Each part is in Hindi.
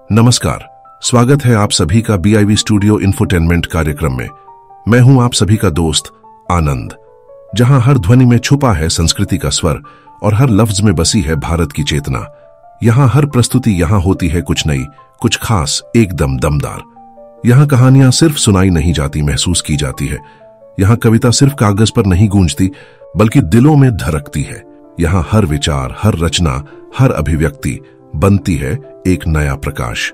नमस्कार, स्वागत है आप सभी का BIV स्टूडियो इंफोटेनमेंट कार्यक्रम में। मैं हूं आप सभी का दोस्त आनंद, जहां हर ध्वनि में छुपा है संस्कृति का स्वर और हर लफ्ज में बसी है भारत की चेतना। यहां हर प्रस्तुति यहां होती है कुछ नई, कुछ खास, एकदम दमदार। यहां कहानियां सिर्फ सुनाई नहीं जाती, महसूस की जाती है। यहां कविता सिर्फ कागज पर नहीं गूंजती, बल्कि दिलों में धड़कती है। यहां हर विचार, हर रचना, हर अभिव्यक्ति बनती है एक नया प्रकाश।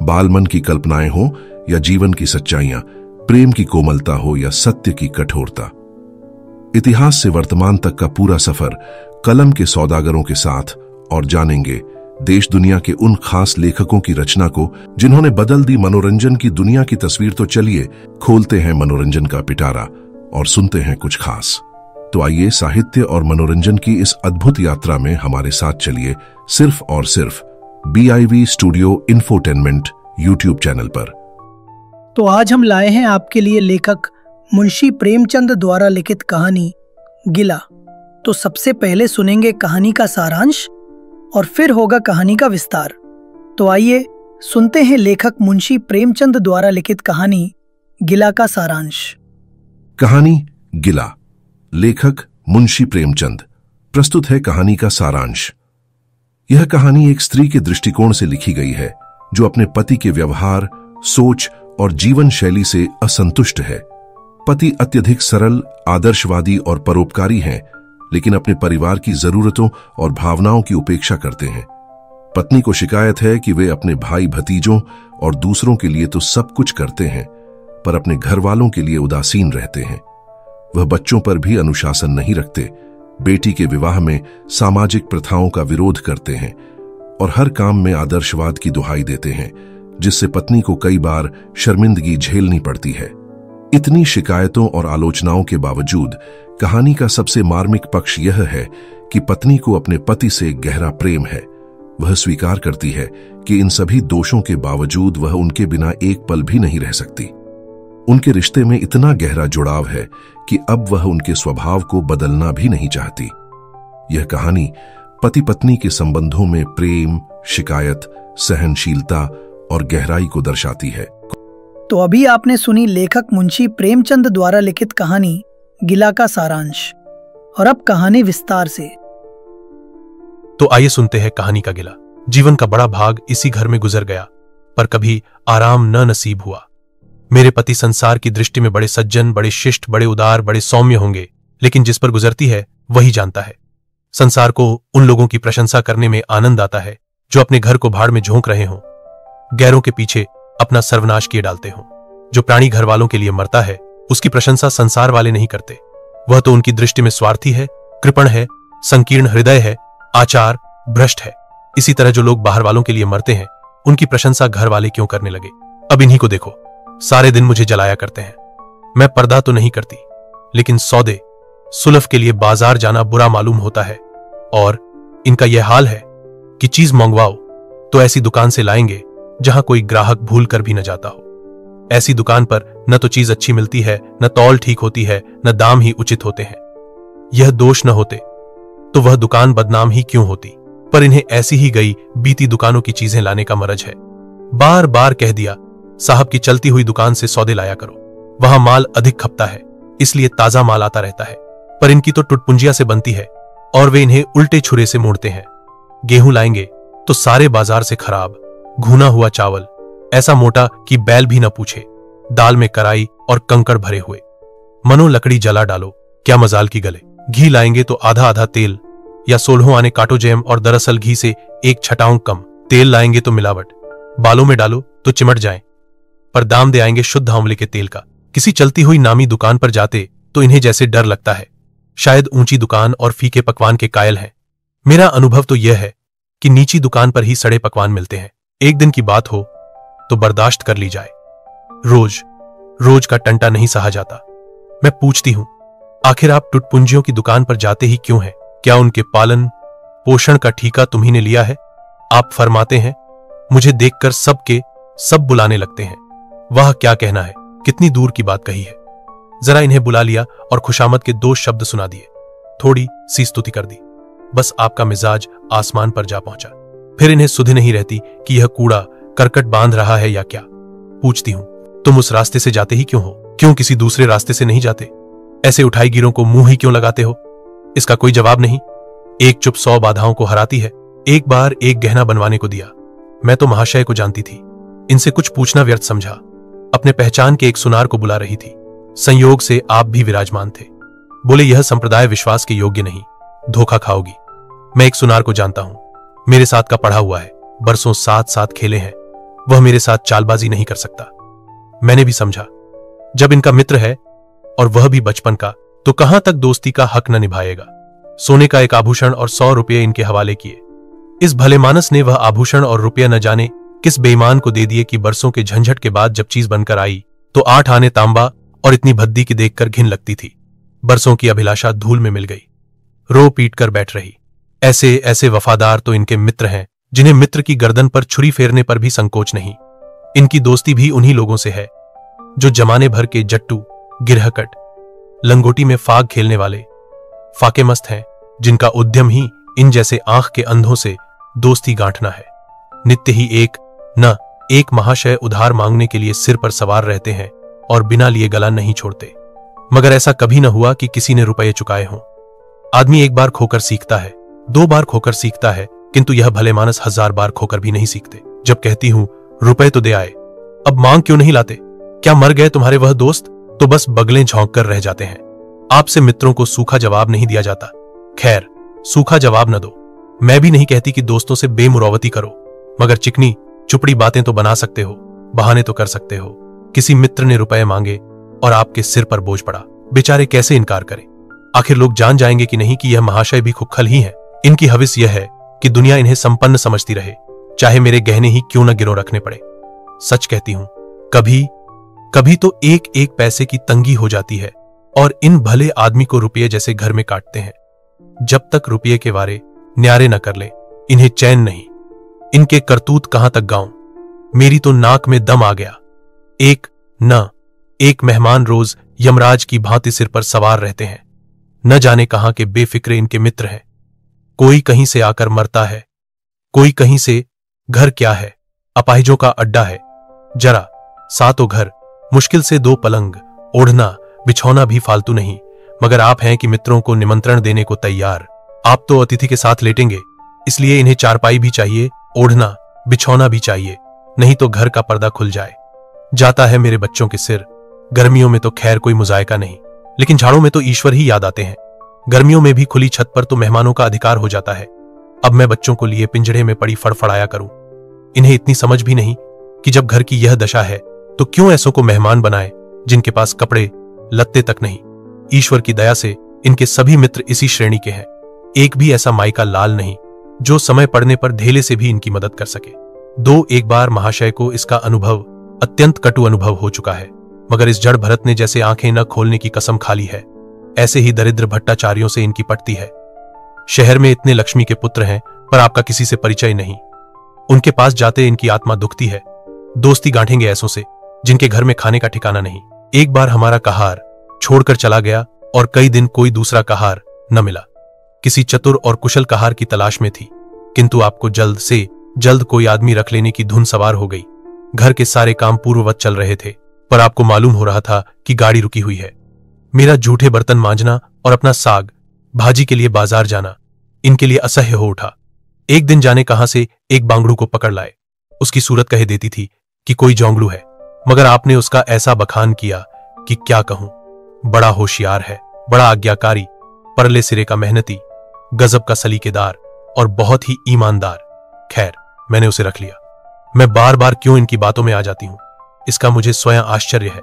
बालमन की कल्पनाएं हो या जीवन की सच्चाइयां, प्रेम की कोमलता हो या सत्य की कठोरता, इतिहास से वर्तमान तक का पूरा सफर कलम के सौदागरों के साथ। और जानेंगे देश दुनिया के उन खास लेखकों की रचना को जिन्होंने बदल दी मनोरंजन की दुनिया की तस्वीर। तो चलिए खोलते हैं मनोरंजन का पिटारा और सुनते हैं कुछ खास। तो आइए साहित्य और मनोरंजन की इस अद्भुत यात्रा में हमारे साथ चलिए, सिर्फ और सिर्फ BIV studio infotainment YouTube channel पर। तो आज हम लाए हैं आपके लिए लेखक मुंशी प्रेमचंद द्वारा लिखित कहानी गिला। तो सबसे पहले सुनेंगे कहानी का सारांश और फिर होगा कहानी का विस्तार। तो आइए सुनते हैं लेखक मुंशी प्रेमचंद द्वारा लिखित कहानी गिला का सारांश। कहानी गिला, लेखक मुंशी प्रेमचंद। प्रस्तुत है कहानी का सारांश। यह कहानी एक स्त्री के दृष्टिकोण से लिखी गई है जो अपने पति के व्यवहार, सोच और जीवन शैली से असंतुष्ट है। पति अत्यधिक सरल, आदर्शवादी और परोपकारी हैं, लेकिन अपने परिवार की जरूरतों और भावनाओं की उपेक्षा करते हैं। पत्नी को शिकायत है कि वे अपने भाई भतीजों और दूसरों के लिए तो सब कुछ करते हैं, पर अपने घर वालों के लिए उदासीन रहते हैं। वह बच्चों पर भी अनुशासन नहीं रखते, बेटी के विवाह में सामाजिक प्रथाओं का विरोध करते हैं और हर काम में आदर्शवाद की दुहाई देते हैं, जिससे पत्नी को कई बार शर्मिंदगी झेलनी पड़ती है। इतनी शिकायतों और आलोचनाओं के बावजूद कहानी का सबसे मार्मिक पक्ष यह है कि पत्नी को अपने पति से गहरा प्रेम है। वह स्वीकार करती है कि इन सभी दोषों के बावजूद वह उनके बिना एक पल भी नहीं रह सकती। उनके रिश्ते में इतना गहरा जुड़ाव है कि अब वह उनके स्वभाव को बदलना भी नहीं चाहती। यह कहानी पति पत्नी के संबंधों में प्रेम, शिकायत, सहनशीलता और गहराई को दर्शाती है। तो अभी आपने सुनी लेखक मुंशी प्रेमचंद द्वारा लिखित कहानी गिला का सारांश, और अब कहानी विस्तार से। तो आइए सुनते हैं कहानी का गिला। जीवन का बड़ा भाग इसी घर में गुजर गया, पर कभी आराम न नसीब हुआ। मेरे पति संसार की दृष्टि में बड़े सज्जन, बड़े शिष्ट, बड़े उदार, बड़े सौम्य होंगे, लेकिन जिस पर गुजरती है वही जानता है। संसार को उन लोगों की प्रशंसा करने में आनंद आता है जो अपने घर को भाड़ में झोंक रहे हों, गैरों के पीछे अपना सर्वनाश किए डालते हों। जो प्राणी घर वालों के लिए मरता है उसकी प्रशंसा संसार वाले नहीं करते। वह तो उनकी दृष्टि में स्वार्थी है, कृपण है, संकीर्ण हृदय है, आचार भ्रष्ट है। इसी तरह जो लोग बाहर वालों के लिए मरते हैं उनकी प्रशंसा घर वाले क्यों करने लगे। अब इन्हीं को देखो, सारे दिन मुझे जलाया करते हैं। मैं पर्दा तो नहीं करती, लेकिन सौदे सुलफ के लिए बाजार जाना बुरा मालूम होता है। और इनका यह हाल है कि चीज मंगवाओ तो ऐसी दुकान से लाएंगे जहां कोई ग्राहक भूल कर भी न जाता हो। ऐसी दुकान पर न तो चीज अच्छी मिलती है, न तौल ठीक होती है, न दाम ही उचित होते हैं। यह दोष न होते तो वह दुकान बदनाम ही क्यों होती, पर इन्हें ऐसी ही गई बीती दुकानों की चीजें लाने का मरज है। बार बार कह दिया, साहब की चलती हुई दुकान से सौदे लाया करो, वहां माल अधिक खपता है, इसलिए ताजा माल आता रहता है। पर इनकी तो टुटपुंजिया से बनती है और वे इन्हें उल्टे छुरे से मोड़ते हैं। गेहूं लाएंगे तो सारे बाजार से खराब, घुना हुआ चावल, ऐसा मोटा कि बैल भी न पूछे, दाल में कराई और कंकड़ भरे हुए, मनो लकड़ी जला डालो, क्या मजाल की गले। घी लाएंगे तो आधा आधा तेल या 16 आने काटो जैम और दरअसल घी से 1 छटाऊं कम। तेल लाएंगे तो मिलावट, बालों में डालो तो चिमट जाए, पर दाम दे आएंगे शुद्ध आंवले के तेल का। किसी चलती हुई नामी दुकान पर जाते तो इन्हें जैसे डर लगता है, शायद ऊंची दुकान और फीके पकवान के कायल हैं। मेरा अनुभव तो यह है कि नीची दुकान पर ही सड़े पकवान मिलते हैं। एक दिन की बात हो तो बर्दाश्त कर ली जाए, रोज रोज का टंटा नहीं सहा जाता। मैं पूछती हूं, आखिर आप टुटपुंजियों की दुकान पर जाते ही क्यों हैं? क्या उनके पालन पोषण का ठीका तुम्ही ने लिया है? आप फरमाते हैं, मुझे देखकर सबके सब बुलाने लगते हैं। वह क्या कहना है, कितनी दूर की बात कही है। जरा इन्हें बुला लिया और खुशामद के 2 शब्द सुना दिए, थोड़ी सी स्तुति कर दी, बस आपका मिजाज आसमान पर जा पहुंचा। फिर इन्हें सुधि नहीं रहती कि यह कूड़ा करकट बांध रहा है या क्या? पूछती हूं, तुम उस रास्ते से जाते ही क्यों हो? क्यों किसी दूसरे रास्ते से नहीं जाते? ऐसे उठाई गिरों को मुंह ही क्यों लगाते हो? इसका कोई जवाब नहीं। एक चुप 100 बाधाओं को हराती है। एक बार एक गहना बनवाने को दिया। मैं तो महाशय को जानती थी, इनसे कुछ पूछना व्यर्थ समझा। अपने पहचान के एक सुनार को बुला रही थी। संयोग से आप भी विराजमान थे। बोले, यह संप्रदाय विश्वास के योग्य नहीं, धोखा खाओगी। मैं एक सुनार को जानता हूं, मेरे साथ का पढ़ा हुआ है, बरसों साथ साथ खेले हैं, वह मेरे साथ चालबाजी नहीं कर सकता। मैंने भी समझा, जब इनका मित्र है और वह भी बचपन का, तो कहां तक दोस्ती का हक न निभाएगा। सोने का एक आभूषण और 100 रुपये इनके हवाले किए। इस भले मानस ने वह आभूषण और रुपया न जाने किस बेईमान को दे दिए कि बरसों के झंझट के बाद जब चीज बनकर आई तो 8 आने तांबा और इतनी भद्दी की देखकर घिन लगती थी। बरसों की अभिलाषा धूल में मिल गई, रो पीट कर बैठ रही। ऐसे ऐसे वफादार तो इनके मित्र हैं जिन्हें मित्र की गर्दन पर छुरी फेरने पर भी संकोच नहीं। इनकी दोस्ती भी उन्हीं लोगों से है जो जमाने भर के जट्टू, गिरहकट, लंगोटी में फाग खेलने वाले फाकेमस्त हैं, जिनका उद्यम ही इन जैसे आंख के अंधों से दोस्ती गांठना है। नित्य ही एक महाशय उधार मांगने के लिए सिर पर सवार रहते हैं और बिना लिए गला नहीं छोड़ते, मगर ऐसा कभी न हुआ कि किसी ने रुपये चुकाए हों। आदमी एक बार खोकर सीखता है, 2 बार खोकर सीखता है, किंतु यह भले मानस 1000 बार खोकर भी नहीं सीखते। जब कहती हूं, रुपए तो दे आए, अब मांग क्यों नहीं लाते? क्या मर गए तुम्हारे वह दोस्त? तो बस बगलें झोंक कर रह जाते हैं। आपसे मित्रों को सूखा जवाब नहीं दिया जाता। खैर, सूखा जवाब न दो। मैं भी नहीं कहती कि दोस्तों से बेमुरौवती करो, मगर चिकनी चुपड़ी बातें तो बना सकते हो, बहाने तो कर सकते हो। किसी मित्र ने रुपए मांगे और आपके सिर पर बोझ पड़ा, बेचारे कैसे इनकार करें? आखिर लोग जान जाएंगे कि नहीं कि यह महाशय भी खुखल ही है। इनकी हविस यह है कि दुनिया इन्हें संपन्न समझती रहे, चाहे मेरे गहने ही क्यों न गिरो रखने पड़े। सच कहती हूं, कभी कभी तो एक एक पैसे की तंगी हो जाती है और इन भले आदमी को रुपये जैसे घर में काटते हैं। जब तक रुपये के वारे न्यारे न कर ले, इन्हें चैन नहीं। इनके करतूत कहां तक गाऊं? मेरी तो नाक में दम आ गया। एक मेहमान रोज यमराज की भांति सिर पर सवार रहते हैं। न जाने कहां के बेफिक्रे इनके मित्र हैं। कोई कहीं से आकर मरता है, कोई कहीं से। घर क्या है? अपाहिजों का अड्डा है। जरा सातों घर, मुश्किल से 2 पलंग, ओढ़ना बिछौना भी फालतू नहीं, मगर आप हैं कि मित्रों को निमंत्रण देने को तैयार। आप तो अतिथि के साथ लेटेंगे, इसलिए इन्हें चारपाई भी चाहिए, ओढ़ना बिछौना भी चाहिए, नहीं तो घर का पर्दा खुल जाए। जाता है मेरे बच्चों के सिर। गर्मियों में तो खैर कोई मुजायका नहीं, लेकिन झाड़ों में तो ईश्वर ही याद आते हैं। गर्मियों में भी खुली छत पर तो मेहमानों का अधिकार हो जाता है। अब मैं बच्चों को लिए पिंजड़े में पड़ी फड़फड़ाया करूं। इन्हें इतनी समझ भी नहीं कि जब घर की यह दशा है तो क्यों ऐसों को मेहमान बनाए जिनके पास कपड़े लत्ते तक नहीं। ईश्वर की दया से इनके सभी मित्र इसी श्रेणी के हैं। एक भी ऐसा मायका लाल नहीं जो समय पड़ने पर ढेले से भी इनकी मदद कर सके। एक बार महाशय को इसका अनुभव अत्यंत कटु अनुभव हो चुका है, मगर इस जड़ भरत ने जैसे आंखें न खोलने की कसम खा ली है, ऐसे ही दरिद्र भट्टाचार्यों से इनकी पटती है। शहर में इतने लक्ष्मी के पुत्र हैं, पर आपका किसी से परिचय नहीं। उनके पास जाते इनकी आत्मा दुखती है। दोस्ती गांठेंगे ऐसों से जिनके घर में खाने का ठिकाना नहीं। एक बार हमारा कहार छोड़कर चला गया और कई दिन कोई दूसरा कहार न मिला। किसी चतुर और कुशल कहार की तलाश में थी, किंतु आपको जल्द से जल्द कोई आदमी रख लेने की धुन सवार हो गई। घर के सारे काम पूर्ववत चल रहे थे, पर आपको मालूम हो रहा था कि गाड़ी रुकी हुई है। मेरा जूठे बर्तन मांजना और अपना साग भाजी के लिए बाजार जाना इनके लिए असह्य हो उठा। एक दिन जाने कहां से एक बांगड़ू को पकड़ लाए। उसकी सूरत कह देती थी कि कोई जोंगलू है, मगर आपने उसका ऐसा बखान किया कि क्या कहूं। बड़ा होशियार है, बड़ा आज्ञाकारी, परले सिरे का मेहनती, गजब का सलीकेदार और बहुत ही ईमानदार। खैर, मैंने उसे रख लिया। मैं बार बार क्यों इनकी बातों में आ जाती हूं, इसका मुझे स्वयं आश्चर्य है।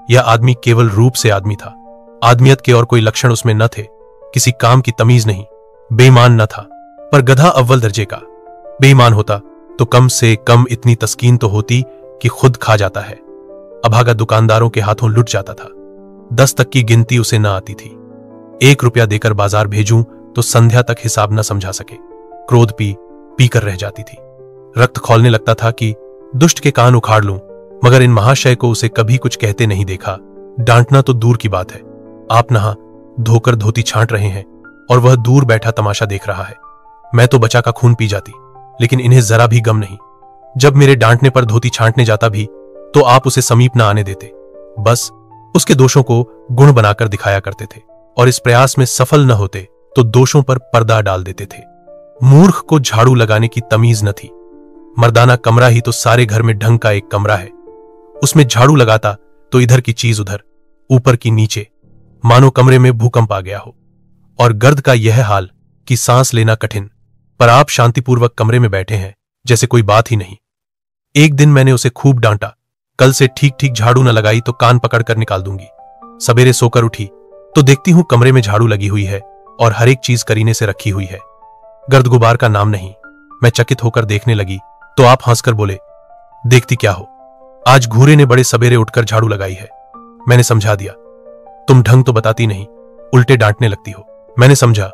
यह आदमी केवल रूप से आदमी था, आदमियत के और कोई लक्षण उसमें न थे। किसी काम की तमीज नहीं, बेईमान न था, पर गधा अव्वल दर्जे का। बेईमान होता तो कम से कम इतनी तस्कीन तो होती कि खुद खा जाता है, अभागा दुकानदारों के हाथों लुट जाता था। 10 तक की गिनती उसे न आती थी। 1 रुपया देकर बाजार भेजूं तो संध्या तक हिसाब न समझा सके। क्रोध पी कर रह जाती थी। रक्त खौलने लगता था कि दुष्ट के कान उखाड़ लूं, मगर इन महाशय को उसे कभी कुछ कहते नहीं देखा। डांटना तो दूर की बात है। आप नहा धोकर धोती छांट रहे हैं और वह दूर बैठा तमाशा देख रहा है। मैं तो बचा का खून पी जाती, लेकिन इन्हें जरा भी गम नहीं। जब मेरे डांटने पर धोती छांटने जाता भी तो आप उसे समीप न आने देते, बस उसके दोषों को गुण बनाकर दिखाया करते थे, और इस प्रयास में सफल न होते तो दोषों पर पर्दा डाल देते थे। मूर्ख को झाड़ू लगाने की तमीज न थी। मर्दाना कमरा ही तो सारे घर में ढंग का एक कमरा है। उसमें झाड़ू लगाता तो इधर की चीज उधर, ऊपर की नीचे, मानो कमरे में भूकंप आ गया हो। और गर्द का यह हाल कि सांस लेना कठिन, पर आप शांतिपूर्वक कमरे में बैठे हैं जैसे कोई बात ही नहीं। एक दिन मैंने उसे खूब डांटा, कल से ठीक ठीक झाड़ू न लगाई तो कान पकड़कर निकाल दूंगी। सवेरे सोकर उठी तो देखती हूं कमरे में झाड़ू लगी हुई है और हर एक चीज करीने से रखी हुई है। गर्द गुबार का नाम नहीं। मैं चकित होकर देखने लगी तो आप हंसकर बोले, देखती क्या हो, आज घूरे ने बड़े सवेरे उठकर झाड़ू लगाई है। मैंने समझा दिया, तुम ढंग तो बताती नहीं, उल्टे डांटने लगती हो। मैंने समझा,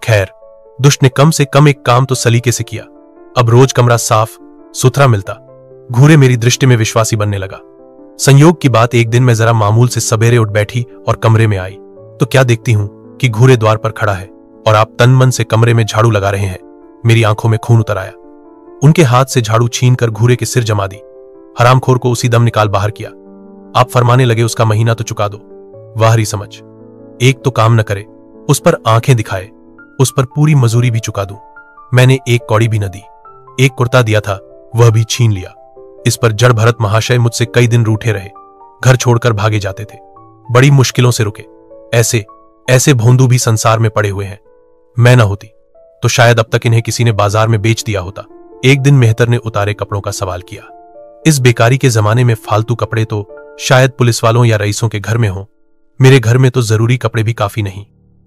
खैर, दुष्ट ने कम से कम एक काम तो सलीके से किया। अब रोज कमरा साफ सुथरा मिलता। घूरे मेरी दृष्टि में विश्वासी बनने लगा। संयोग की बात, एक दिन मैं जरा मामूल से सवेरे उठ बैठी और कमरे में आई तो क्या देखती हूं कि घूरे द्वार पर खड़ा है और आप तन मन से कमरे में झाड़ू लगा रहे हैं। मेरी आंखों में खून उतर आया। उनके हाथ से झाड़ू छीनकर घूरे के सिर जमा दी। हरामखोर को उसी दम निकाल बाहर किया। आप फरमाने लगे, उसका महीना तो चुका दो। वाहरी समझ, एक तो काम न करे, उस पर आंखें दिखाए, उस पर पूरी मजूरी भी चुका दूं। मैंने एक कौड़ी भी न दी। एक कुर्ता दिया था, वह भी छीन लिया। इस पर जड़ भरत महाशय मुझसे कई दिन रूठे रहे, घर छोड़कर भागे जाते थे, बड़ी मुश्किलों से रुके। ऐसे ऐसे भोंदू भी संसार में पड़े हुए हैं। मैं न होती तो शायद अब तक इन्हें किसी ने बाजार में बेच दिया होता। एक दिन मेहतर ने उतारे कपड़ों का सवाल किया। इस बेकारी के जमाने में फालतू कपड़े तो शायद पुलिस वालों या रईसों के घर में हो, मेरे घर में तो जरूरी कपड़े भी काफी नहीं।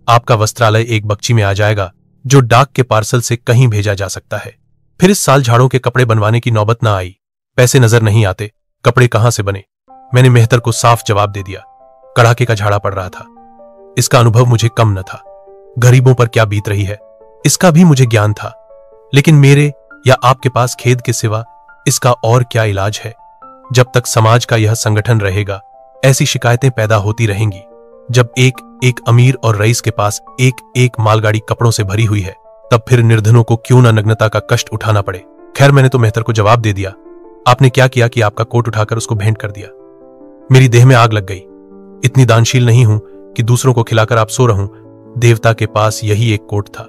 आपका वस्त्रालय एक बक्ची में आ जाएगा जो डाक के पार्सल से कहीं भेजा जा सकता है। फिर इस साल झाड़ों के कपड़े बनवाने की नौबत ना आई। पैसे नजर नहीं आते, कपड़े कहां से बने। मैंने मेहतर को साफ जवाब दे दिया। कड़ाके का झाड़ा पड़ रहा था। इसका अनुभव मुझे कम न था। गरीबों पर क्या बीत रही है इसका भी मुझे ज्ञान था, लेकिन मेरे या आपके पास खेद के सिवा इसका और क्या इलाज है। जब तक समाज का यह संगठन रहेगा ऐसी शिकायतें पैदा होती रहेंगी। जब एक एक अमीर और रईस के पास एक एक मालगाड़ी कपड़ों से भरी हुई है, तब फिर निर्धनों को क्यों ना नग्नता का कष्ट उठाना पड़े। खैर, मैंने तो मेहतर को जवाब दे दिया। आपने क्या किया कि आपका कोट उठाकर उसको भेंट कर दिया। मेरी देह में आग लग गई। इतनी दानशील नहीं हूं कि दूसरों को खिलाकर आप सो रहूं। देवता के पास यही एक कोट था।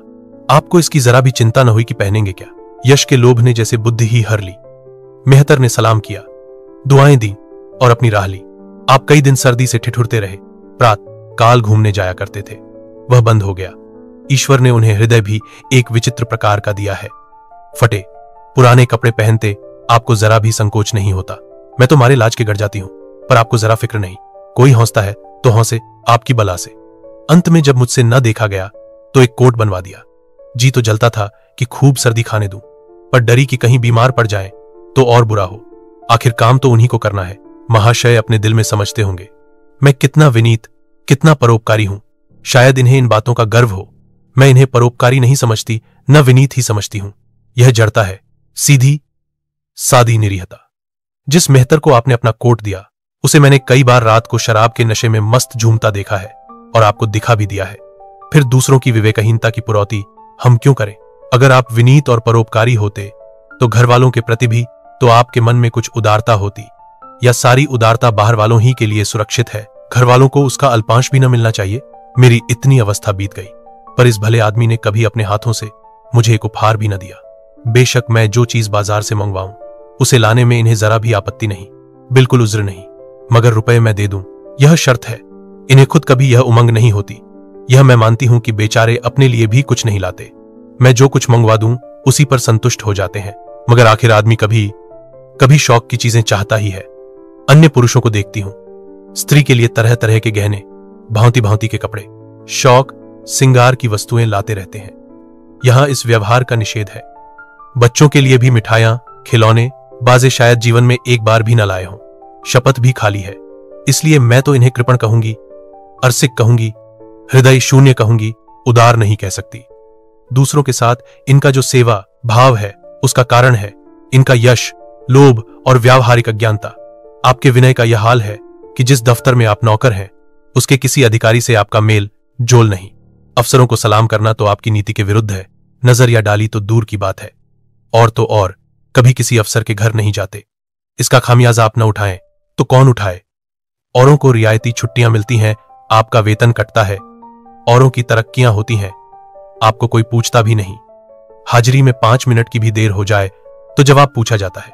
आपको इसकी जरा भी चिंता न हुई कि पहनेंगे क्या। यश के लोभ ने जैसे बुद्धि ही हर ली। मेहतर ने सलाम किया, दुआएं दी और अपनी राह ली। आप कई दिन सर्दी से ठिठुरते रहे, प्रात काल घूमने जाया करते थे, वह बंद हो गया। ईश्वर ने उन्हें हृदय भी एक विचित्र प्रकार का दिया है। फटे पुराने कपड़े पहनते आपको जरा भी संकोच नहीं होता। मैं तो मारे लाज के गड़ जाती हूं, पर आपको जरा फिक्र नहीं। कोई हौसता है तो हौसे आपकी बला से। अंत में जब मुझसे न देखा गया तो एक कोट बनवा दिया। जी तो जलता था कि खूब सर्दी खाने दूं, पर डरी कि कहीं बीमार पड़ जाए तो और बुरा हो। आखिर काम तो उन्हीं को करना है। महाशय अपने दिल में समझते होंगे मैं कितना विनीत, कितना परोपकारी हूं। शायद इन्हें इन बातों का गर्व हो। मैं इन्हें परोपकारी नहीं समझती, न विनीत ही समझती हूं। यह जड़ता है, सीधी सादी निरीहता। जिस मेहतर को आपने अपना कोट दिया, उसे मैंने कई बार रात को शराब के नशे में मस्त झूमता देखा है और आपको दिखा भी दिया है। फिर दूसरों की विवेकहीनता की पुरौती हम क्यों करें। अगर आप विनीत और परोपकारी होते तो घर वालों के प्रति भी तो आपके मन में कुछ उदारता होती, या सारी उदारता बाहर वालों ही के लिए सुरक्षित है, घर वालों को उसका अल्पांश भी न मिलना चाहिए। मेरी इतनी अवस्था बीत गई, पर इस भले आदमी ने कभी अपने हाथों से मुझे एक उपहार भी न दिया। बेशक मैं जो चीज बाजार से मंगवाऊं उसे लाने में इन्हें जरा भी आपत्ति नहीं, बिल्कुल उज्र नहीं, मगर रुपए मैं दे दूं यह शर्त है। इन्हें खुद कभी यह उमंग नहीं होती। यह मैं मानती हूं कि बेचारे अपने लिए भी कुछ नहीं लाते। मैं जो कुछ मंगवा दूं उसी पर संतुष्ट हो जाते हैं, मगर आखिर आदमी कभी कभी शौक की चीजें चाहता ही है। अन्य पुरुषों को देखती हूं, स्त्री के लिए तरह तरह के गहने, भांति भांति के कपड़े, शौक सिंगार की वस्तुएं लाते रहते हैं। यहां इस व्यवहार का निषेध है। बच्चों के लिए भी मिठाइयां, खिलौने, बाजे शायद जीवन में एक बार भी न लाए हों। शपथ भी खाली है। इसलिए मैं तो इन्हें कृपण कहूंगी, अरसिक कहूंगी, हृदय शून्य कहूंगी, उदार नहीं कह सकती। दूसरों के साथ इनका जो सेवा भाव है उसका कारण है इनका यश, लोभ और व्यावहारिक अज्ञानता। आपके विनय का यह हाल है कि जिस दफ्तर में आप नौकर हैं उसके किसी अधिकारी से आपका मेल जोल नहीं। अफसरों को सलाम करना तो आपकी नीति के विरुद्ध है, नजर या डाली तो दूर की बात है। और तो और कभी किसी अफसर के घर नहीं जाते। इसका खामियाजा आप न उठाएं तो कौन उठाए? औरों को रियायती छुट्टियां मिलती हैं, आपका वेतन कटता है। औरों की तरक्कियां होती हैं, आपको कोई पूछता भी नहीं। हाजिरी में 5 मिनट की भी देर हो जाए तो जवाब पूछा जाता है।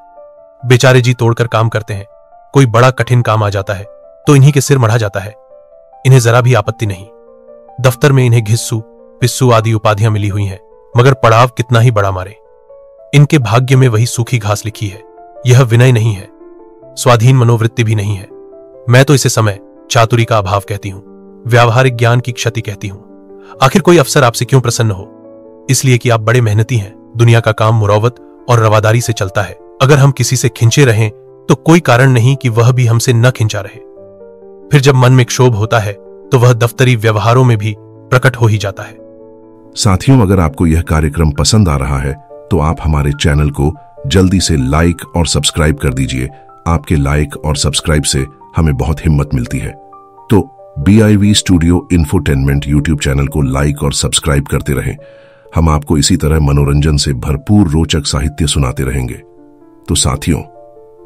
बेचारे जी तोड़कर काम करते हैं, कोई बड़ा कठिन काम आ जाता है तो इन्हीं के सिर मढ़ा जाता है। इन्हें जरा भी आपत्ति नहीं। दफ्तर में इन्हें घिस्सू, पिस्सू आदि उपाधियां मिली हुई हैं, मगर पड़ाव कितना ही बड़ा मारे, इनके भाग्य में वही सूखी घास लिखी है। यह विनय नहीं है, स्वाधीन मनोवृत्ति भी नहीं है। मैं तो इसे समय चातुरी का अभाव कहती हूं, व्यावहारिक ज्ञान की क्षति कहती हूं। आखिर कोई अफसर आपसे क्यों प्रसन्न हो? इसलिए कि आप बड़े मेहनती हैं। दुनिया का काम मुरौवत और रवादारी से चलता है। अगर हम किसी से खिंचे रहें तो कोई कारण नहीं कि वह भी हमसे न खिंचा रहे। फिर जब मन में क्षोभ होता है तो वह दफ्तरी व्यवहारों में भी प्रकट हो ही जाता है। साथियों, अगर आपको यह कार्यक्रम पसंद आ रहा है तो आप हमारे चैनल को जल्दी से लाइक और सब्सक्राइब कर दीजिए। आपके लाइक और सब्सक्राइब से हमें बहुत हिम्मत मिलती है। तो BIV studio infotainment YouTube channel को लाइक और सब्सक्राइब करते रहें। हम आपको इसी तरह मनोरंजन से भरपूर रोचक साहित्य सुनाते रहेंगे। तो साथियों,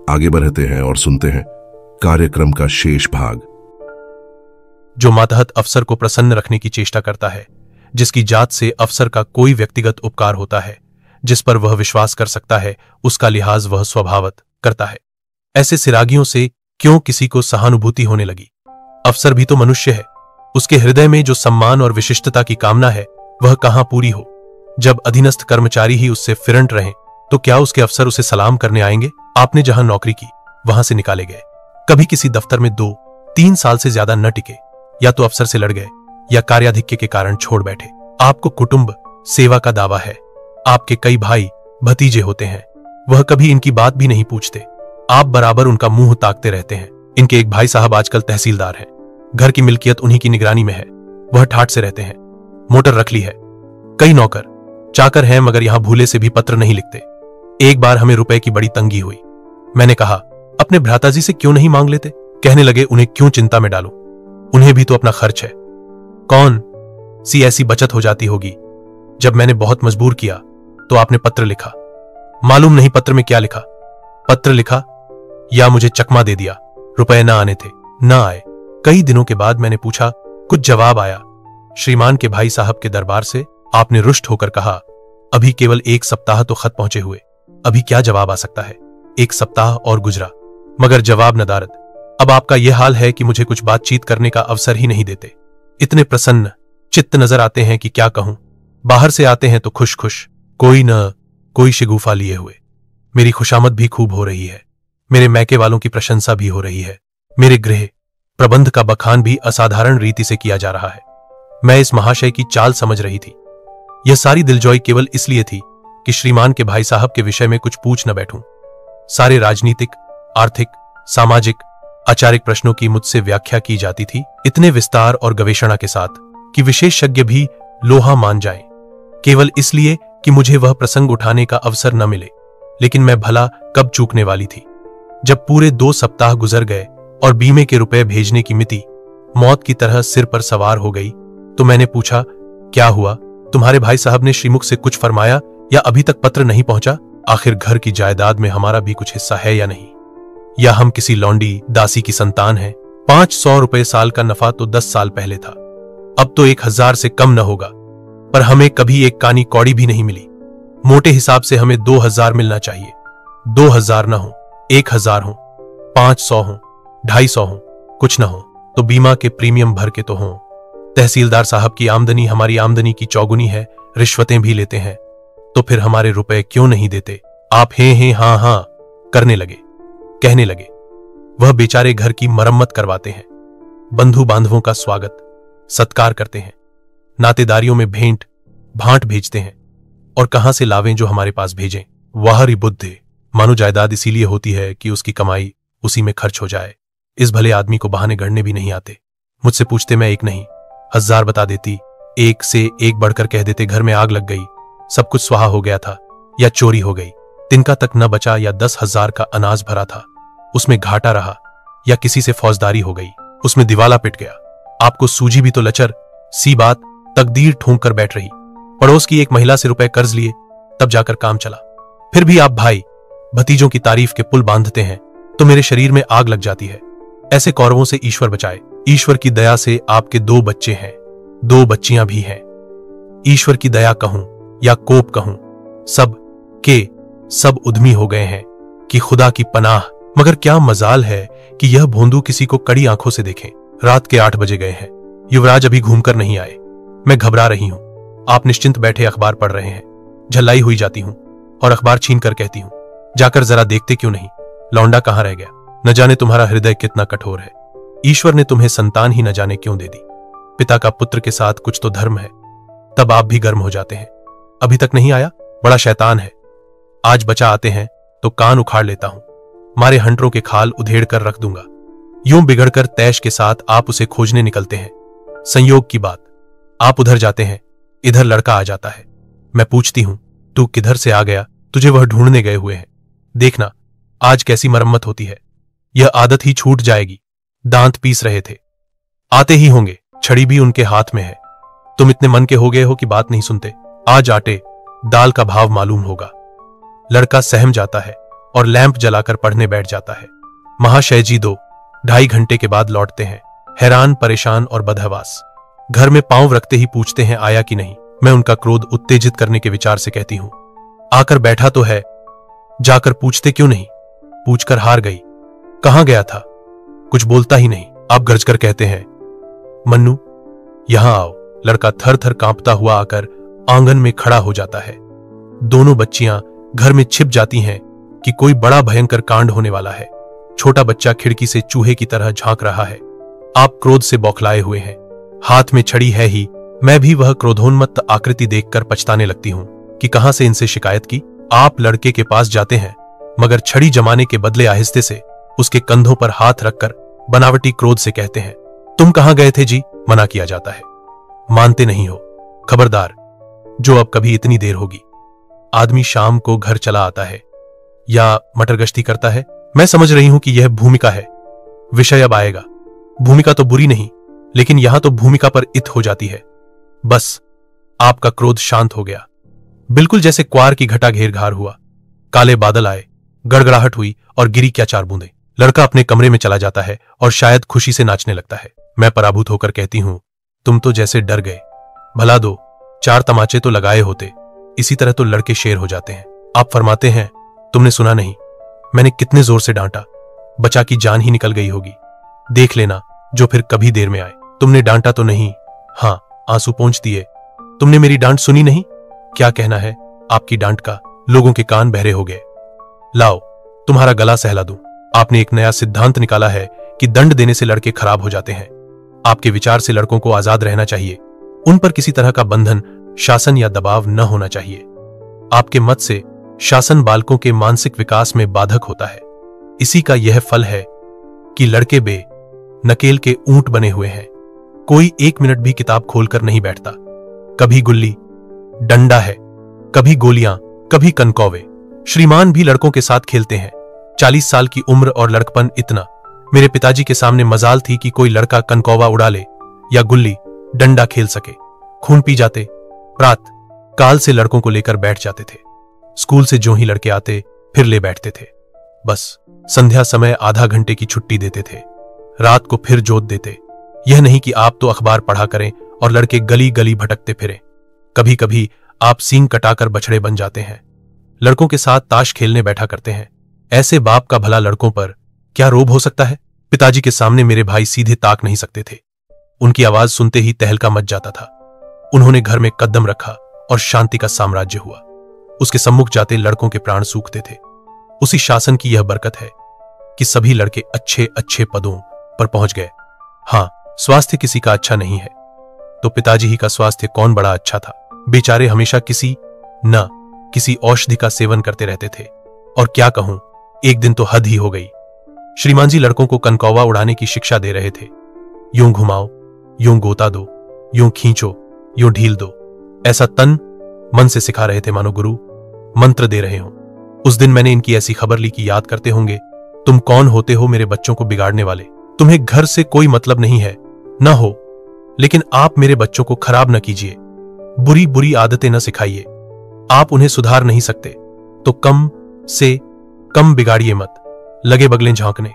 आगे बढ़ते हैं और सुनते हैं कार्यक्रम का शेष भाग। जो मातहत अफसर को प्रसन्न रखने की चेष्टा करता है, जिसकी जात से अफसर का कोई व्यक्तिगत उपकार होता है, जिस पर वह विश्वास कर सकता है, उसका लिहाज वह स्वभावत करता है। ऐसे सिरागियों से क्यों किसी को सहानुभूति होने लगी? अफसर भी तो मनुष्य है। उसके हृदय में जो सम्मान और विशिष्टता की कामना है वह कहां पूरी हो? जब अधीनस्थ कर्मचारी ही उससे फिरंट रहें तो क्या उसके अफसर उसे सलाम करने आएंगे? आपने जहां नौकरी की वहां से निकाले गए, कभी किसी दफ्तर में 2-3 साल से ज्यादा न टिके, या तो अफसर से लड़ गए या कार्याधिक्य के कारण छोड़ बैठे। आपको कुटुंब सेवा का दावा है, आपके कई भाई भतीजे होते हैं, वह कभी इनकी बात भी नहीं पूछते। आप बराबर उनका मुंह ताकते रहते हैं। इनके एक भाई साहब आजकल तहसीलदार हैं, घर की मिल्कियत उन्हीं की निगरानी में है, वह ठाठ से रहते हैं, मोटर रख ली है, कई नौकर चाकर हैं, मगर यहां भूले से भी पत्र नहीं लिखते। एक बार हमें रुपए की बड़ी तंगी हुई। मैंने कहा, अपने भ्राताजी से क्यों नहीं मांग लेते? कहने लगे, उन्हें क्यों चिंता में डालो, उन्हें भी तो अपना खर्च है, कौन सी ऐसी बचत हो जाती होगी। जब मैंने बहुत मजबूर किया तो आपने पत्र लिखा। मालूम नहीं पत्र में क्या लिखा। पत्र लिखा या मुझे चकमा दे दिया। रुपए न आने थे, न आए। कई दिनों के बाद मैंने पूछा, कुछ जवाब आया। श्रीमान के भाई साहब के दरबार से। आपने रुष्ट होकर कहा, अभी केवल 1 सप्ताह तो खत पहुंचे हुए, अभी क्या जवाब आ सकता है? 1 सप्ताह और गुजरा, मगर जवाब नदारद। अब आपका यह हाल है कि मुझे कुछ बातचीत करने का अवसर ही नहीं देते। इतने प्रसन्न चित्त नजर आते हैं कि क्या कहूं। बाहर से आते हैं तो खुश खुश, कोई न कोई शिगुफा लिए हुए। मेरी खुशामद भी खूब हो रही है, मेरे मैके वालों की प्रशंसा भी हो रही है, मेरे गृह प्रबंध का बखान भी असाधारण रीति से किया जा रहा है। मैं इस महाशय की चाल समझ रही थी। यह सारी दिलजोई केवल इसलिए थी कि श्रीमान के भाई साहब के विषय में कुछ पूछ न बैठूं। सारे राजनीतिक, आर्थिक, सामाजिक, आचारिक प्रश्नों की मुझसे व्याख्या की जाती थी, इतने विस्तार और गवेषणा के साथ कि विशेषज्ञ भी लोहा मान जाएं, केवल इसलिए कि मुझे वह प्रसंग उठाने का अवसर न मिले। लेकिन मैं भला कब चूकने वाली थी? जब पूरे 2 सप्ताह गुजर गए और बीमे के रुपए भेजने की मिति मौत की तरह सिर पर सवार हो गई तो मैंने पूछा, क्या हुआ? तुम्हारे भाई साहब ने श्रीमुख से कुछ फरमाया या अभी तक पत्र नहीं पहुंचा? आखिर घर की जायदाद में हमारा भी कुछ हिस्सा है या नहीं? या हम किसी लौंडी दासी की संतान हैं? 500 रुपए साल का नफा तो 10 साल पहले था, अब तो 1000 से कम न होगा। पर हमें कभी एक कानी कौड़ी भी नहीं मिली। मोटे हिसाब से हमें 2000 मिलना चाहिए। 2000 न हो, 1000 हो, 500 हो, 250 हो, कुछ न हो तो बीमा के प्रीमियम भर के तो हों। तहसीलदार साहब की आमदनी हमारी आमदनी की चौगुनी है, रिश्वतें भी लेते हैं, तो फिर हमारे रुपए क्यों नहीं देते? आप हैं हाँ हाँ करने लगे, कहने लगे। वह बेचारे घर की मरम्मत करवाते हैं, बंधु बांधवों का स्वागत सत्कार करते हैं, नातेदारियों में भेंट भांट भेजते हैं, और कहां से लावें जो हमारे पास भेजें? वाहरी बुद्धि। मानो जायदाद इसीलिए होती है कि उसकी कमाई उसी में खर्च हो जाए। इस भले आदमी को बहाने गढ़ने भी नहीं आते। मुझसे पूछते, मैं एक नहीं 1000 बता देती, एक से एक बढ़कर कह देते घर में आग लग गई, सब कुछ स्वाहा हो गया था, या चोरी हो गई, तिनका तक न बचा, या 10,000 का अनाज भरा था उसमें घाटा रहा, या किसी से फौजदारी हो गई, उसमें दिवाला पिट गया। आपको सूझी भी तो लचर सी बात, तकदीर ठूंक कर बैठ रही। पड़ोस की एक महिला से रुपए कर्ज लिए, तब जाकर काम चला। फिर भी आप भाई भतीजों की तारीफ के पुल बांधते हैं तो मेरे शरीर में आग लग जाती है। ऐसे कौरवों से ईश्वर बचाए। ईश्वर की दया से आपके 2 बच्चे हैं, 2 बच्चियां भी हैं। ईश्वर की दया कहूं या कोप कहूं, सब उद्यमी हो गए हैं कि खुदा की पनाह। मगर क्या मजाल है कि यह भोंदू किसी को कड़ी आंखों से देखें। रात के 8 बजे गए हैं। युवराज अभी घूमकर नहीं आए। मैं घबरा रही हूं। आप निश्चिंत बैठे अखबार पढ़ रहे हैं। झल्लाई हुई जाती हूं और अखबार छीन कर कहती हूं, जाकर जरा देखते क्यों नहीं, लौंडा कहां रह गया। न जाने तुम्हारा हृदय कितना कठोर है। ईश्वर ने तुम्हें संतान ही न जाने क्यों दे दी। पिता का पुत्र के साथ कुछ तो धर्म है। तब आप भी गर्म हो जाते हैं। अभी तक नहीं आया, बड़ा शैतान है। आज बचा आते हैं तो कान उखाड़ लेता हूं, मारे हंटरों के खाल उधेड़ कर रख दूंगा। यूं बिगड़कर तैश के साथ आप उसे खोजने निकलते हैं। संयोग की बात, आप उधर जाते हैं, इधर लड़का आ जाता है। मैं पूछती हूं, तू किधर से आ गया? तुझे वह ढूंढने गए हुए हैं। देखना आज कैसी मरम्मत होती है। यह आदत ही छूट जाएगी। दांत पीस रहे थे, आते ही होंगे। छड़ी भी उनके हाथ में है। तुम इतने मन के हो गए हो कि बात नहीं सुनते। आज आटे दाल का भाव मालूम होगा। लड़का सहम जाता है और लैंप जलाकर पढ़ने बैठ जाता है। महाशय जी 2-2.5 घंटे के बाद लौटते हैं, हैरान, परेशान और बदहवास। घर में पांव रखते ही पूछते हैं आया कि नहीं। मैं उनका क्रोध उत्तेजित करने के विचार से कहती हूं, आकर बैठा तो है, जाकर पूछते क्यों नहीं? पूछकर हार गई। कहां गया था? कुछ बोलता ही नहीं। आप गरजकर कहते हैं, मन्नू यहां आओ। लड़का थर थर कांपता हुआ आकर आंगन में खड़ा हो जाता है। दोनों बच्चियां घर में छिप जाती हैं कि कोई बड़ा भयंकर कांड होने वाला है। छोटा बच्चा खिड़की से चूहे की तरह झांक रहा है। आप क्रोध से बौखलाए हुए हैं। हाथ में छड़ी है ही। मैं भी वह क्रोधोन्मत्त आकृति देखकर पछताने लगती हूं कि कहां से इनसे शिकायत की। आप लड़के के पास जाते हैं, मगर छड़ी जमाने के बदले आहिस्ते से उसके कंधों पर हाथ रखकर बनावटी क्रोध से कहते हैं, तुम कहां गए थे जी? मना किया जाता है। मानते नहीं हो। खबरदार, जो अब कभी इतनी देर होगी। आदमी शाम को घर चला आता है या मटर गश्ती करता है। मैं समझ रही हूं कि यह भूमिका है। विषय अब आएगा। भूमिका तो बुरी नहीं, लेकिन यहां तो भूमिका पर इत हो जाती है। बस आपका क्रोध शांत हो गया, बिल्कुल जैसे क्वार की घटा घेर घार हुआ। काले बादल आए, गड़गड़ाहट हुई और गिरी क्या 4 बूंदें। लड़का अपने कमरे में चला जाता है और शायद खुशी से नाचने लगता है। मैं पराभूत होकर कहती हूं, तुम तो जैसे डर गए। भला 2-4 तमाचे तो लगाए होते। इसी तरह तो लड़के शेर हो जाते हैं। आप फरमाते हैं, तुमने सुना नहीं, मैंने कितने जोर से डांटा। बच्चा की जान ही निकल गई होगी। देख लेना जो फिर कभी देर में आए। तुमने डांटा तो नहीं? हां, आंसू पोंछ दिए। तुमने मेरी डांट सुनी नहीं? क्या कहना है आपकी डांट का? लोगों के कान बहरे हो गए। लाओ तुम्हारा गला सहला दूं। आपने एक नया सिद्धांत निकाला है कि दंड देने से लड़के खराब हो जाते हैं। आपके विचार से लड़कों को आजाद रहना चाहिए। उन पर किसी तरह का बंधन, शासन या दबाव न होना चाहिए। आपके मत से शासन बालकों के मानसिक विकास में बाधक होता है। इसी का यह फल है कि लड़के नकेल के ऊंट बने हुए हैं। कोई 1 मिनट भी किताब खोलकर नहीं बैठता। कभी गुल्ली डंडा है, कभी गोलियां, कभी कनकौवे। श्रीमान भी लड़कों के साथ खेलते हैं। 40 साल की उम्र और लड़कपन इतना। मेरे पिताजी के सामने मजाल थी कि कोई लड़का कनकौवा उड़ा ले या गुल्ली डंडा खेल सके। खून पी जाते। प्रात काल से लड़कों को लेकर बैठ जाते थे। स्कूल से जो ही लड़के आते फिर ले बैठते थे। बस संध्या समय आधा घंटे की छुट्टी देते थे। रात को फिर जोत देते। यह नहीं कि आप तो अखबार पढ़ा करें और लड़के गली गली भटकते फिरें। कभी कभी आप सींग कटाकर बछड़े बन जाते हैं। लड़कों के साथ ताश खेलने बैठा करते हैं। ऐसे बाप का भला लड़कों पर क्या रोब हो सकता है? पिताजी के सामने मेरे भाई सीधे ताक नहीं सकते थे। उनकी आवाज सुनते ही तहलका मच जाता था। उन्होंने घर में कदम रखा और शांति का साम्राज्य हुआ। उसके सम्मुख जाते लड़कों के प्राण सूखते थे। उसी शासन की यह बरकत है कि सभी लड़के अच्छे अच्छे पदों पर पहुंच गए। हां, स्वास्थ्य किसी का अच्छा नहीं है तो पिताजी ही का स्वास्थ्य कौन बड़ा अच्छा था। बेचारे हमेशा किसी औषधि का सेवन करते रहते थे। और क्या कहूं, एक दिन तो हद ही हो गई। श्रीमान जी लड़कों को कनकौवा उड़ाने की शिक्षा दे रहे थे। यूं घुमाओ, यूं गोता दो, यूं खींचो, यूं ढील दो। ऐसा तन मन से सिखा रहे थे मानो गुरु मंत्र दे रहे हो। उस दिन मैंने इनकी ऐसी खबर ली कि याद करते होंगे, तुम कौन होते हो मेरे बच्चों को बिगाड़ने वाले? तुम्हें घर से कोई मतलब नहीं है ना हो, लेकिन आप मेरे बच्चों को खराब न कीजिए, बुरी बुरी आदतें न सिखाइए। आप उन्हें सुधार नहीं सकते तो कम से कम बिगाड़िए मत, लगे बगले झांकने।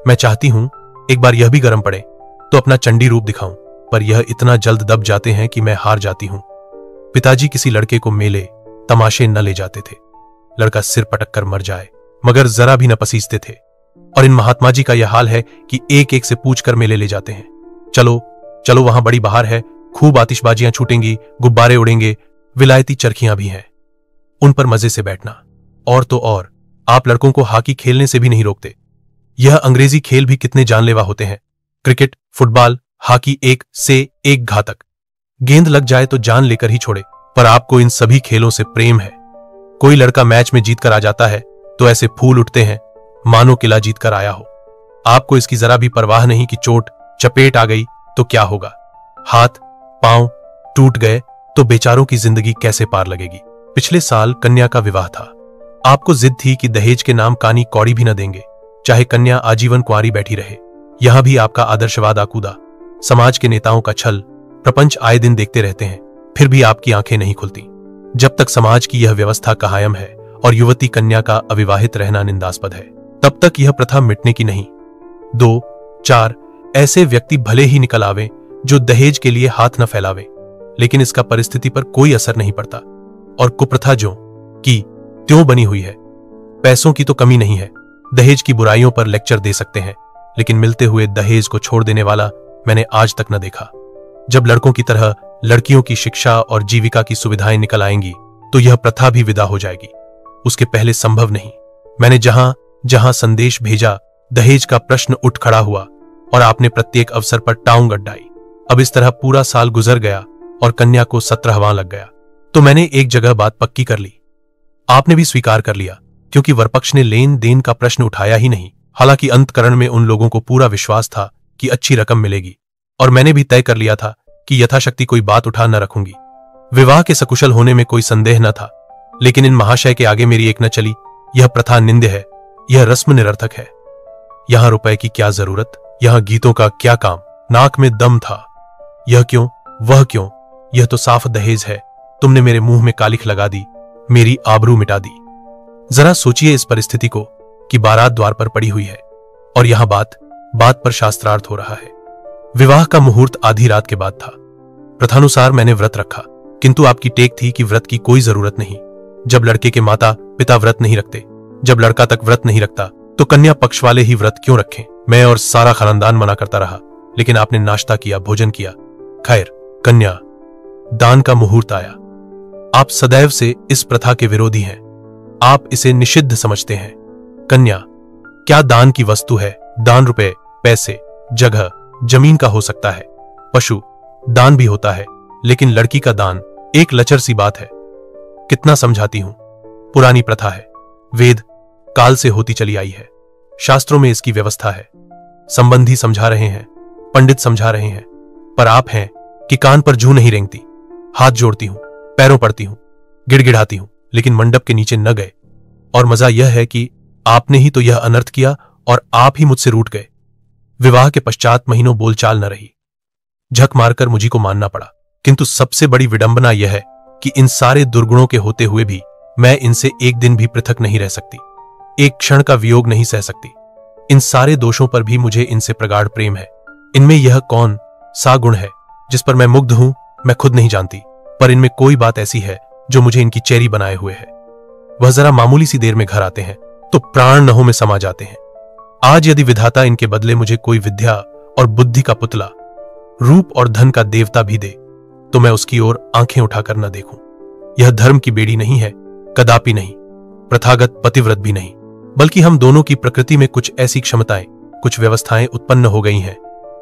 मैं चाहती हूं एक बार यह भी गर्म पड़े तो अपना चंडी रूप दिखाऊं, पर यह इतना जल्द दब जाते हैं कि मैं हार जाती हूं। पिताजी किसी लड़के को मेले तमाशे न ले जाते थे, लड़का सिर पटक कर मर जाए, मगर जरा भी न पसीजते थे। और इन महात्मा जी का यह हाल है कि एक एक से पूछकर मेले ले जाते हैं। चलो चलो, वहां बड़ी बहार है, खूब आतिशबाजियां छूटेंगी, गुब्बारे उड़ेंगे, विलायती चरखियां भी हैं, उन पर मजे से बैठना। और तो और, आप लड़कों को हॉकी खेलने से भी नहीं रोकते। यह अंग्रेजी खेल भी कितने जानलेवा होते हैं। क्रिकेट, फुटबॉल, हॉकी एक से एक घातक। गेंद लग जाए तो जान लेकर ही छोड़े, पर आपको इन सभी खेलों से प्रेम है। कोई लड़का मैच में जीतकर आ जाता है तो ऐसे फूल उठते हैं मानो किला जीतकर आया हो। आपको इसकी जरा भी परवाह नहीं कि चोट चपेट आ गई तो क्या होगा, हाथ पांव टूट गए तो बेचारों की जिंदगी कैसे पार लगेगी। पिछले साल कन्या का विवाह था। आपको जिद थी कि दहेज के नाम कानी कौड़ी भी न देंगे, चाहे कन्या आजीवन कुंवारी बैठी रहे। यहां भी आपका आदर्शवाद आकूदा, समाज के नेताओं का छल, प्रपंच आए दिन देखते रहते हैं, फिर भी आपकी आंखें नहीं खुलती। जब तक समाज की यह व्यवस्था कायम है और युवती कन्या का अविवाहित रहना निंदास्पद है, तब तक यह प्रथा मिटने की नहीं। 2-4 ऐसे व्यक्ति भले ही निकल आवे जो दहेज के लिए हाथ न फैलावे, लेकिन इसका परिस्थिति पर कोई असर नहीं पड़ता और कुप्रथा जो की त्यों बनी हुई है। पैसों की तो कमी नहीं है, दहेज की बुराइयों पर लेक्चर दे सकते हैं, लेकिन मिलते हुए दहेज को छोड़ देने वाला मैंने आज तक न देखा। जब लड़कों की तरह लड़कियों की शिक्षा और जीविका की सुविधाएं निकल आएंगी तो यह प्रथा भी विदा हो जाएगी। उसके पहले संभव नहीं। मैंने जहां जहां संदेश भेजा, दहेज का प्रश्न उठ खड़ा हुआ और आपने प्रत्येक अवसर पर टांग अड्डाई। अब इस तरह पूरा साल गुजर गया और कन्या को 17वां लग गया तो मैंने एक जगह बात पक्की कर ली। आपने भी स्वीकार कर लिया, क्योंकि वरपक्ष ने लेन देन का प्रश्न उठाया ही नहीं। हालांकि अंतकरण में उन लोगों को पूरा विश्वास था कि अच्छी रकम मिलेगी, और मैंने भी तय कर लिया था कि यथाशक्ति कोई बात उठा न रखूंगी। विवाह के सकुशल होने में कोई संदेह न था, लेकिन इन महाशय के आगे मेरी एक न चली। यह प्रथा निंद्य है, यह रस्म निरर्थक है। यहां रुपए की क्या जरूरत, यहां गीतों का क्या काम, नाक में दम था। यह क्यों, वह क्यों, यह तो साफ दहेज है। तुमने मेरे मुंह में कालिख लगा दी, मेरी आबरू मिटा दी। जरा सोचिए इस परिस्थिति को कि बारात द्वार पर पड़ी हुई है और यहां बात पर शास्त्रार्थ हो रहा है। विवाह का मुहूर्त आधी रात के बाद था। प्रथानुसार मैंने व्रत रखा, किंतु आपकी टेक थी कि व्रत की कोई जरूरत नहीं। जब लड़के के माता पिता व्रत नहीं रखते, जब लड़का तक व्रत नहीं रखता, तो कन्या पक्ष वाले ही व्रत क्यों रखें। मैं और सारा खानदान मना करता रहा, लेकिन आपने नाश्ता किया, भोजन किया। खैर, कन्या दान का मुहूर्त आया। आप सदैव से इस प्रथा के विरोधी हैं, आप इसे निषिद्ध समझते हैं। कन्या क्या दान की वस्तु है? दान रुपए, पैसे, जगह, जमीन का हो सकता है, पशु दान भी होता है, लेकिन लड़की का दान एक लचर सी बात है। कितना समझाती हूं, पुरानी प्रथा है, वेद काल से होती चली आई है, शास्त्रों में इसकी व्यवस्था है। संबंधी समझा रहे हैं, पंडित समझा रहे हैं, पर आप हैं कि कान पर जूं नहीं रेंगती। हाथ जोड़ती हूं, पैरों पड़ती हूं, गिड़गिड़ाती हूं, लेकिन मंडप के नीचे न गए। और मजा यह है कि आपने ही तो यह अनर्थ किया और आप ही मुझसे रूठ गए। विवाह के पश्चात महीनों बोलचाल न रही, झक मारकर मुझी को मानना पड़ा। किंतु सबसे बड़ी विडंबना यह है कि इन सारे दुर्गुणों के होते हुए भी मैं इनसे एक दिन भी पृथक नहीं रह सकती, एक क्षण का वियोग नहीं सह सकती। इन सारे दोषों पर भी मुझे इनसे प्रगाढ़ प्रेम है। इनमें यह कौन सा गुण है जिस पर मैं मुग्ध हूं, मैं खुद नहीं जानती, पर इनमें कोई बात ऐसी है जो मुझे इनकी चेरी बनाए हुए है। वह जरा मामूली सी देर में घर आते हैं तो प्राण नहों में समा जाते हैं। आज यदि विधाता इनके बदले मुझे कोई विद्या और बुद्धि का पुतला, रूप और धन का देवता भी दे, तो मैं उसकी ओर आंखें उठाकर न देखूं। यह धर्म की बेड़ी नहीं है, कदापि नहीं, प्रथागत पतिव्रत भी नहीं, बल्कि हम दोनों की प्रकृति में कुछ ऐसी क्षमताएं, कुछ व्यवस्थाएं उत्पन्न हो गई हैं,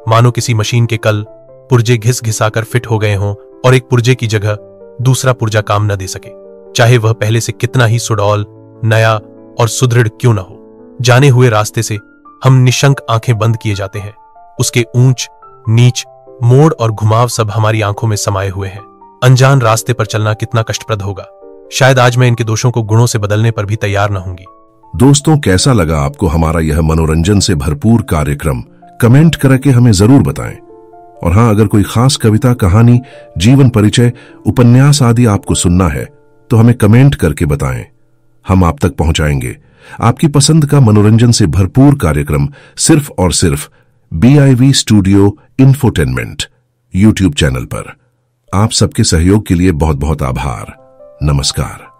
मानो किसी मशीन के कल पुर्जे घिस घिसाकर फिट हो गए हों और एक पुर्जे की जगह दूसरा पुर्जा काम न दे सके, चाहे वह पहले से कितना ही सुडौल, नया और सुदृढ़ क्यों न हो। जाने हुए रास्ते से हम निशंक आंखें बंद किए जाते हैं, उसके ऊंच नीच, मोड़ और घुमाव सब हमारी आंखों में समाये हुए हैं। अनजान रास्ते पर चलना कितना कष्टप्रद होगा। शायद आज मैं इनके दोषों को गुणों से बदलने पर भी तैयार न होंगी। दोस्तों, कैसा लगा आपको हमारा यह मनोरंजन से भरपूर कार्यक्रम? कमेंट करके हमें जरूर बताएं। और हां, अगर कोई खास कविता, कहानी, जीवन परिचय, उपन्यास आदि आपको सुनना है तो हमें कमेंट करके बताएं, हम आप तक पहुंचाएंगे। आपकी पसंद का मनोरंजन से भरपूर कार्यक्रम सिर्फ और सिर्फ BIV studio infotainment YouTube channel पर। आप सबके सहयोग के लिए बहुत बहुत आभार। नमस्कार।